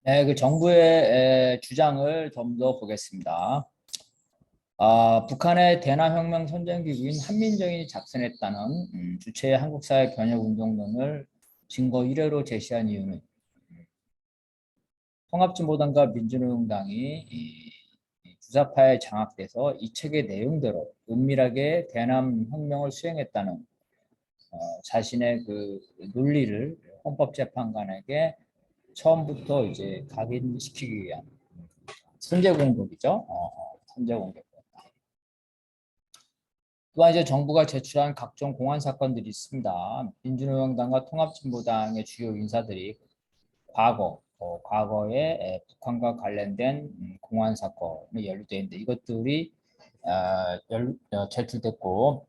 그 정부의 주장을 좀 더 보겠습니다. 북한의 대남혁명 선전기구인 한민정이 작성했다는 주체의 한국사회 변혁운동론을 증거 1회로 제시한 이유는 통합진보당과 민주노동당이 이 주사파에 장악돼서 이 책의 내용대로 은밀하게 대남혁명을 수행했다는 자신의 그 논리를 헌법재판관에게 처음부터 이제 각인시키기 위한 선제 공격이죠. 선제 공격. 또한 이제 정부가 제출한 각종 공안 사건들이 있습니다. 민주노동당과 통합진보당의 주요 인사들이 과거에 북한과 관련된 공안 사건에 연루되어 있는데 이것들이 제출됐고,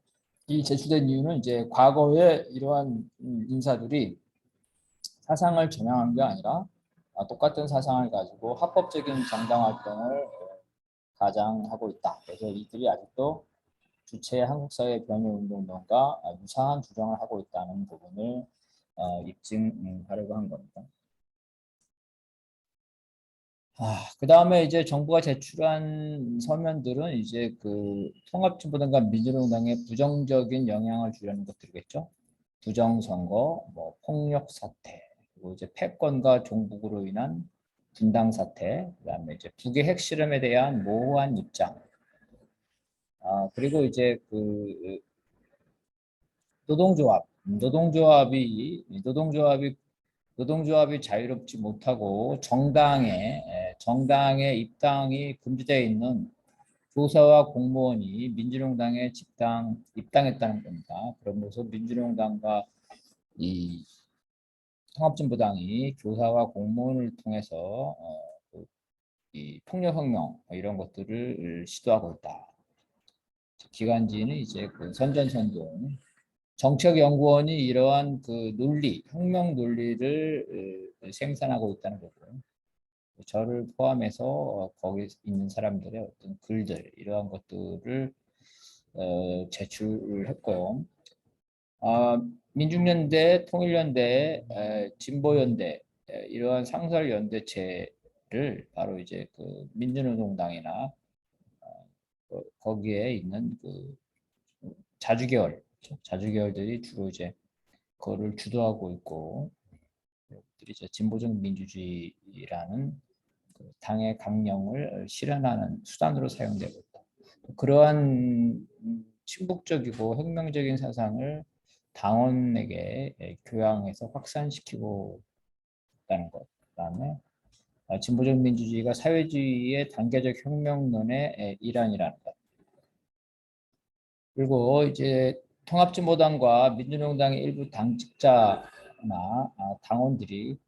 이 제출된 이유는 이제 과거에 이러한 인사들이 사상을 전향한 게 아니라 똑같은 사상을 가지고 합법적인 정당 활동을 가장하고 있다. 그래서 이들이 아직도 주체의 한국사회 변혁운동론과 유사한 주장을 하고 있다는 부분을 입증하려고 한 겁니다. 그 다음에 이제 정부가 제출한 서면들은 이제 그 통합진보당과 민주노동당에 부정적인 영향을 주려는 것들이겠죠. 부정선거, 뭐 폭력 사태, 그리고 이제 패권과 종북으로 인한 분당 사태, 그다음에 이제 북의 핵실험에 대한 모호한 입장, 그리고 이제 그 노동조합이 자유롭지 못하고 정당의 입당이 금지되어 있는 교사와 공무원이 민주노동당에 입당했다는 겁니다. 그러면서 민주노동당과 이 통합진보당이 교사와 공무원을 통해서 이 폭력혁명 이런 것들을 시도하고 있다. 기간지는 이제 그 선전선동 정책연구원이 이러한 그 혁명 논리를 생산하고 있다는 거고요. 저를 포함해서 거기 있는 사람들의 어떤 글들 이러한 것들을 제출했고요. 민중연대, 통일연대, 진보연대 이러한 상설연대체를 바로 이제 그 민주노동당이나 거기에 있는 그 자주계열들이 주로 이제 그거를 주도하고 있고, 이제 진보적 민주주의라는 그 당의 강령을 실현하는 수단으로 사용되고 있다. 그러한 친북적이고 혁명적인 사상을 당원에게 교양해서 확산시키고 있다는 것. 그다음에 진보적 민주주의가 사회주의의 단계적 혁명론의 일환이라는 것. 그리고 이제 통합진보당과 민주노동당의 일부 당직자나 당원들이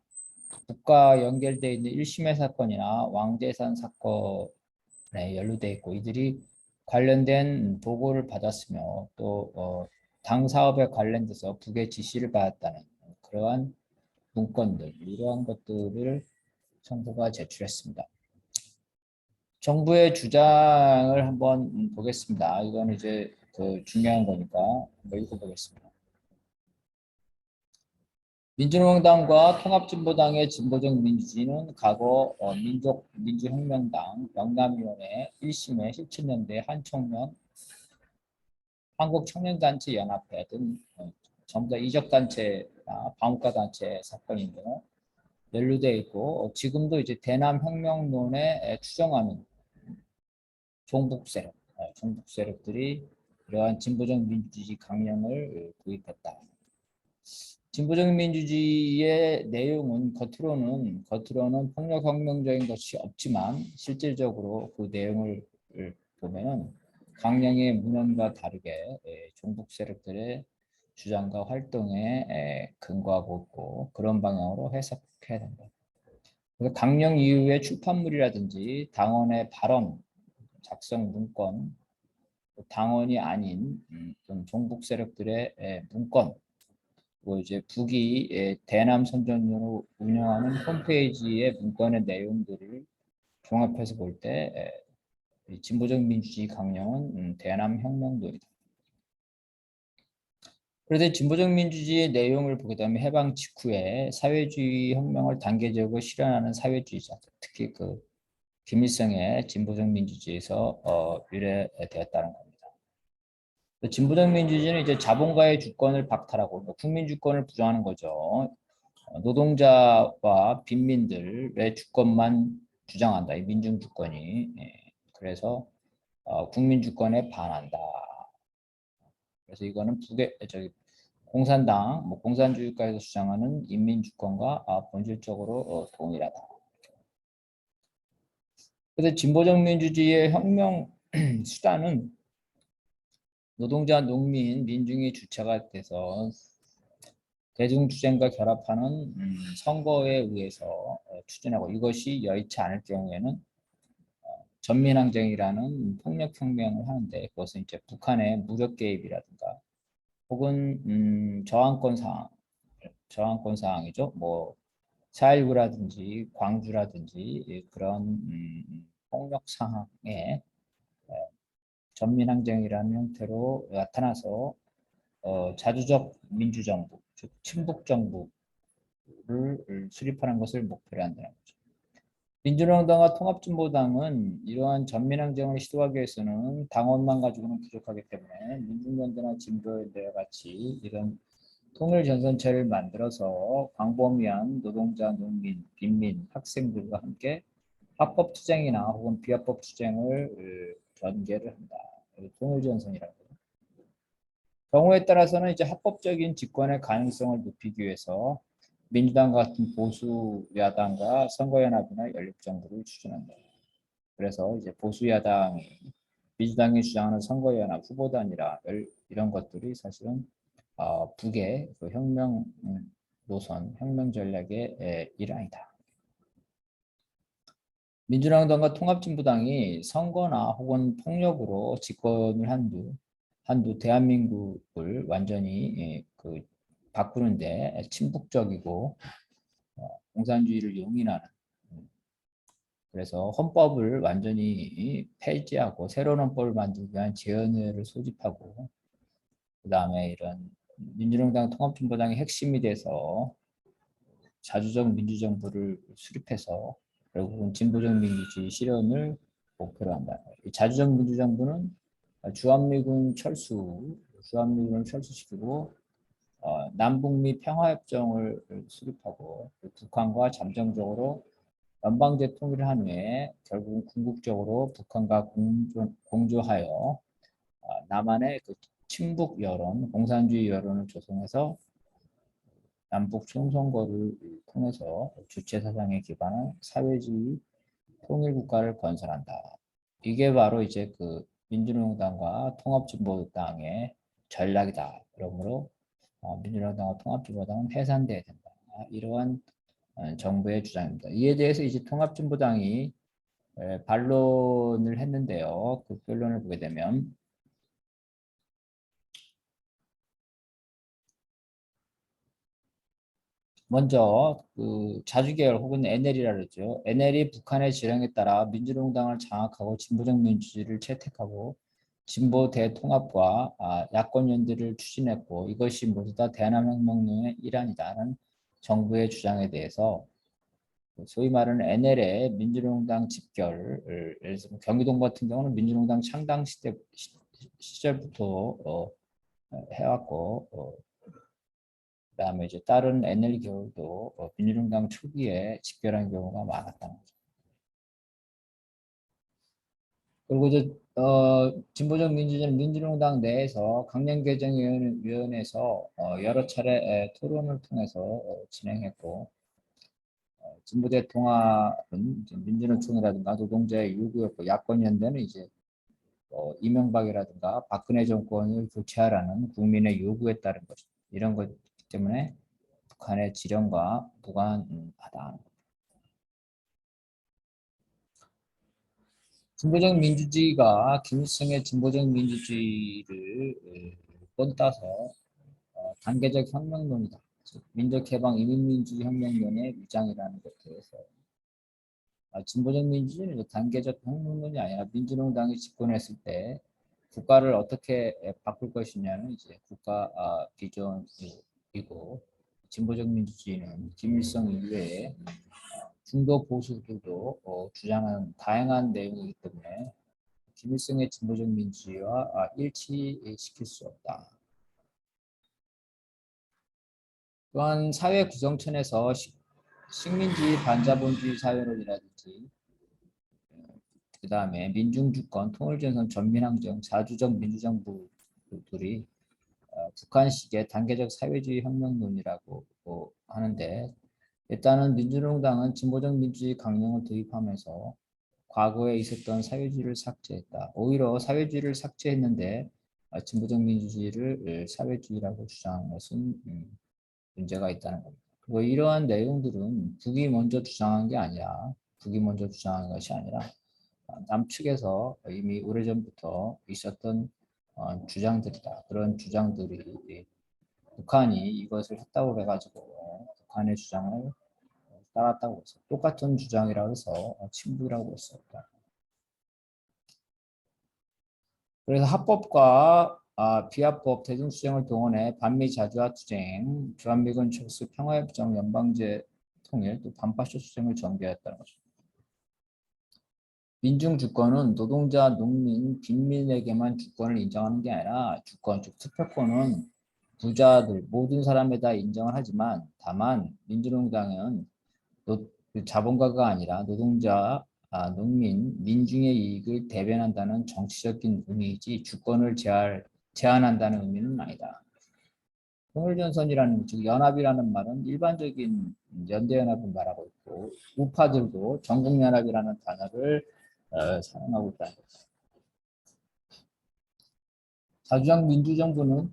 국가 연결되어 있는 1심의 사건이나 왕대산 사건에 연루되어 있고, 이들이 관련된 보고를 받았으며 또 당 사업에 관련돼서 북의 지시를 받았다는 그러한 문건들, 이러한 것들을 정부가 제출했습니다. 정부의 주장을 한번 보겠습니다. 이건 이제 그 중요한 거니까 한번 읽어보겠습니다. 민주노동당과 통합진보당의 진보적 민주주의는 과거 민주혁명당 영남위원회 1심에 17년대 한총련 한국청년단체연합회 등 전부 다 이적단체나 반국가단체 사건인데요. 연루되어 있고, 지금도 이제 대남혁명론에 추정하는 종북 세력들이 이러한 진보적 민주주의 강령을 도입했다. 진보적 민주주의의 내용은 겉으로는 폭력혁명적인 것이 없지만 실질적으로 그 내용을 보면은 강령의 문헌과 다르게 종북 세력들의 주장과 활동에 근거하고 있고, 그런 방향으로 해석해야 된다. 강령 이후의 출판물이라든지 당원의 발언, 작성 문건, 당원이 아닌 종북 세력들의 문건, 그리고 이제 북이 대남 선전으로 운영하는 홈페이지의 문건의 내용들을 종합해서 볼 때 진보적 민주주의 강령은 대남 혁명론이다. 그런데 진보적 민주주의의 내용을 보게 되면 해방 직후에 사회주의 혁명을 단계적으로 실현하는 사회주의자들, 특히 그 김일성의 진보적 민주주의에서 유래되었다는 겁니다. 진보적 민주주의는 이제 자본가의 주권을 박탈하고 국민 주권을 부정하는 거죠. 노동자와 빈민들의 주권만 주장한다. 이 민중 주권이. 그래서 국민 주권에 반한다. 그래서 이거는 공산당, 공산주의가에서 주장하는 인민 주권과 본질적으로 동일하다. 그래서 진보적 민주주의의 혁명 수단은 노동자, 농민, 민중이 주체가 돼서 대중주쟁과 결합하는 선거에 의해서 추진하고, 이것이 여의치 않을 경우에는 전민항쟁이라는 폭력혁명을 하는데, 그것은 이제 북한의 무력 개입이라든가 혹은 저항권 사항이죠. 뭐 4.19라든지 광주라든지 그런 폭력 상황에 전민항쟁이라는 형태로 나타나서 자주적 민주정부, 즉 친북정부를 수립하는 것을 목표로 한다는 거죠. 민주노동당과 통합진보당은 이러한 전민항쟁을 시도하기 위해서는 당원만 가지고는 부족하기 때문에 민중연대나 진보연대와 같이 이런 통일전선체를 만들어서 광범위한 노동자, 농민, 빈민, 학생들과 함께 합법투쟁이나 혹은 비합법투쟁을 전개를 한다. 통일전선이라고. 경우에 따라서는 이제 합법적인 집권의 가능성을 높이기 위해서 민주당 같은 보수 야당과 선거연합이나 연립정부를 추진한다. 그래서 이제 보수 야당이 민주당이 주장하는 선거연합 후보단이라 이런 것들이 사실은 북의 그 혁명 노선, 혁명 전략의 일환이다. 민주당과 통합진보당이 선거나 혹은 폭력으로 집권을 한두 대한민국을 완전히 바꾸는데 친북적이고 공산주의를 용인하는, 그래서 헌법을 완전히 폐지하고 새로운 헌법을 만들기 위한 제언을 소집하고, 그 다음에 이런 민주노당 통합진보당의 핵심이 돼서 자주적 민주정부를 수립해서 결국은 진보적 민주주의 실현을 목표로 한다. 이 자주적 민주정부는 주한미군을 철수시키고 남북미 평화협정을 수립하고 북한과 잠정적으로 연방제 통일을 한 후에 결국은 궁극적으로 북한과 공조하여 남한의 그 친북 여론, 공산주의 여론을 조성해서 남북 총선거를 통해서 주체 사상에 기반한 사회주의 통일 국가를 건설한다. 이게 바로 이제 그 민주노동당과 통합진보당의 전략이다. 그러므로 민주노동당과 통합진보당은 해산돼야 된다. 이러한 정부의 주장입니다. 이에 대해서 이제 통합진보당이 반론을 했는데요. 그 변론을 보게 되면 먼저 그 자주계열 혹은 NL이라 그러죠. NL이 북한의 지령에 따라 민주노동당을 장악하고 진보적 민주주의를 채택하고 진보 대통합과 야권연대를 추진했고, 이것이 모두 다 대한민국혁명의 일환이다는 정부의 주장에 대해서 소위 말하는 NL의 민주노동당 집결을, 예를 들어 경기도 같은 경우는 민주노동당 창당 시절부터 해왔고, 그다음에 이제 다른 NL 계열도 민주노동당 초기에 집결한 경우가 많았다는 거죠. 그리고 이제 진보적 민주주의는 민주노동당 내에서 강령개정위원회에서 여러 차례 토론을 통해서 진행했고, 진보대 통합은 민주노총이라든가 노동자의 요구였고, 야권연대는 이제 이명박이라든가 박근혜 정권을 교체하라는 국민의 요구에 따른 것이죠. 이런 것 때문에 북한의 지령과 무관하다. 진보적 민주주의가 김일성의 진보적 민주주의를 본따서 단계적 혁명론이다. 민족해방 이민민주주의 혁명론의 위장이라는 것에서 진보적 민주주의는 단계적 혁명론이 아니라 민주노동당이 집권했을 때 국가를 어떻게 바꿀 것이냐는 이제 국가 비전이고 진보적 민주주의는 김일성 이후에 중도 보수들도 주장하는 다양한 내용이기 때문에 김일성의 진보적 민주주의와 일치시킬 수 없다. 또한 사회 구성천에서 식민지 반자본주의 사회론이라든지 그 다음에 민중주권, 통일전선, 전민항쟁, 자주적 민주정부들이 북한식의 단계적 사회주의 혁명론이라고 하는데 일단은 민주노동당은 진보적 민주주의 강령을 도입하면서 과거에 있었던 사회주의를 삭제했다. 오히려 사회주의를 삭제했는데 진보적 민주주의를 사회주의라고 주장한 것은 문제가 있다는 겁니다. 그리고 이러한 내용들은 북이 먼저 주장한 게 아니라 북이 먼저 주장한 것이 아니라 남측에서 이미 오래전부터 있었던 주장들이다. 그런 주장들이 북한이 이것을 했다고 해가지고 북한의 주장을 따랐다고 해서 똑같은 주장이라고 해서 친북이라고 할 수 없다. 그래서 합법과 비합법 대중수령을 동원해 반미 자주화 투쟁, 주한미군 철수 평화협정 연방제 통일, 또 반파쇼 투쟁을 전개했다는 거죠. 민중주권은 노동자, 농민, 빈민에게만 주권을 인정하는 게 아니라 주권, 즉 투표권은 부자들, 모든 사람에다 인정을 하지만 다만 민주노동당은 자본가가 아니라 노동자, 농민, 민중의 이익을 대변한다는 정치적인 의미이지 주권을 제한한다는 의미는 아니다. 통일전선이라는 즉 연합이라는 말은 일반적인 연대연합을 말하고 있고 우파들도 전국연합이라는 단어를 사용하고 있다는 거죠. 자주적 민주정부는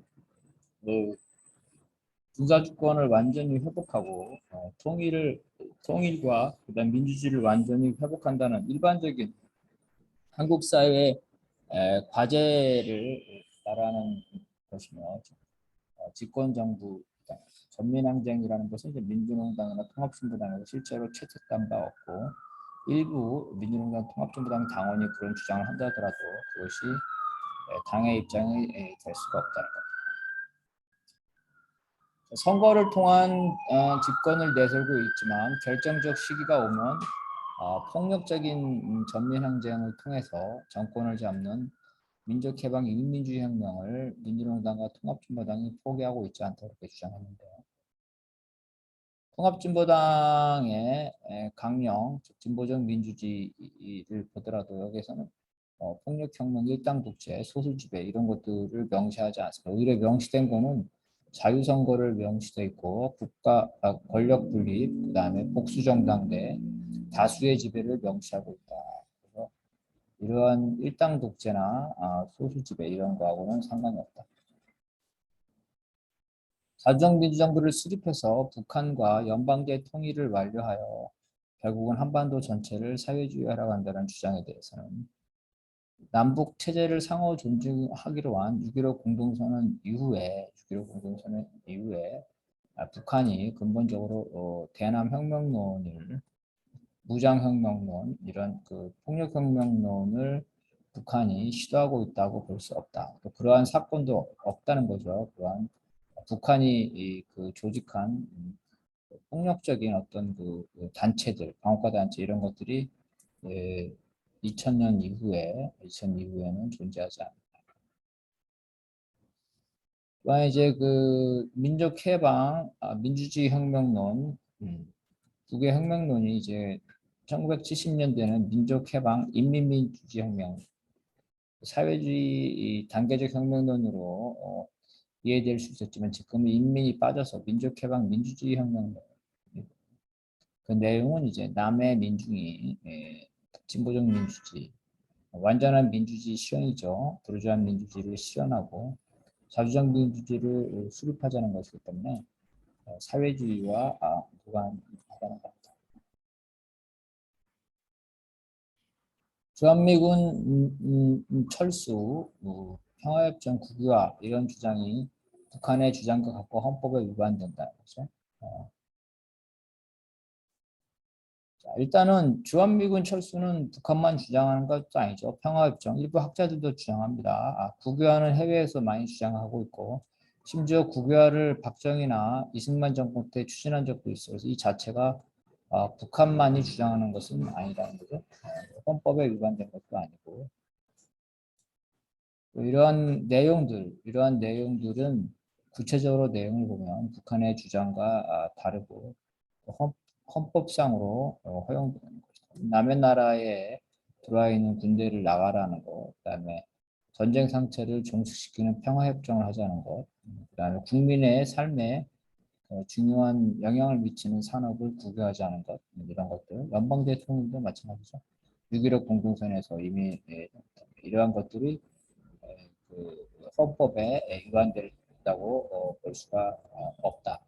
군사주권을 완전히 회복하고 통일과 그다음 민주주의를 완전히 회복한다는 일반적인 한국 사회의 과제를 말하는 것이며 집권정부 전민항쟁이라는 것은 이제 민주노동당이나 통합진보당에서 실제로 채택한 바 없고 일부 민주노동당 통합진보당 당원이 그런 주장을 한다 하더라도 그것이 당의 입장이 될 수가 없다는 겁니다. 선거를 통한 집권을 내세우고 있지만 결정적 시기가 오면 폭력적인 전민항쟁을 통해서 정권을 잡는 민족해방 인민주의 혁명을 민주노동당과 통합진보당이 포기하고 있지 않다 이렇게 주장했는데요. 통합진보당의 강령, 진보적 민주주의를 보더라도 여기서는 폭력혁명, 일당 독재, 소수지배 이런 것들을 명시하지 않습니다. 오히려 명시된 거는 자유선거를 명시되어 있고 국가 권력 분립, 그 다음에 복수정당제, 다수의 지배를 명시하고 있다. 그래서 이러한 일당 독재나 소수지배 이런 거하고는 상관이 없다. 자주적 민주정부를 수립해서 북한과 연방제 통일을 완료하여 결국은 한반도 전체를 사회주의화라고 한다는 주장에 대해서는 남북 체제를 상호 존중하기로 한 6.15 공동선언 이후에 북한이 근본적으로 대남 혁명론을 무장혁명론 이런 그 폭력혁명론을 북한이 시도하고 있다고 볼 수 없다. 그러한 사건도 없다는 거죠. 그러한 북한이 그 조직한 폭력적인 어떤 그 단체들, 방어과 단체 이런 것들이 2000년 이후에는 존재하지 않는다. 또한 이제 그 민족해방, 민주주의 혁명론, 북의 혁명론이 이제 1970년대는 민족해방, 인민민주주의 혁명, 사회주의 단계적 혁명론으로 이해될 수 있었지만 지금은 인민이 빠져서 민족해방, 민주주의 혁명론. 그 내용은 이제 남의 민중이 진보적 민주주의, 완전한 민주주의 실현이죠. 부르주아 민주주의를 실현하고 자주적 민주주의를 수립하자는 것이기 때문에 사회주의와 무관하다는 겁니다. 주한미군 철수, 평화협정 국유화 이런 주장이 북한의 주장과 같고 헌법에 위반된다는 거죠. 일단은 주한미군 철수는 북한만 주장하는 것도 아니죠. 평화협정 일부 학자들도 주장합니다. 국유화는 해외에서 많이 주장하고 있고 심지어 국유화를 박정희나 이승만 정권 때 추진한 적도 있어요. 그래서 이 자체가 북한만이 주장하는 것은 아니라는 거죠. 헌법에 위반된 것도 아니고 이러한 내용들은 구체적으로 내용을 보면 북한의 주장과 다르고 헌법상으로 허용되는 거죠. 남의 나라에 들어와 있는 군대를 나가라는 거, 그다음에 전쟁 상태를 종식시키는 평화협정을 하자는 것, 그다음에 국민의 삶에 중요한 영향을 미치는 산업을 국유화하자는 것, 이런 것들. 연방 대통령도 마찬가지죠. 6.15 공동선에서 이미 이러한 것들이 그 헌법에 위반된다고 볼 수가 없다.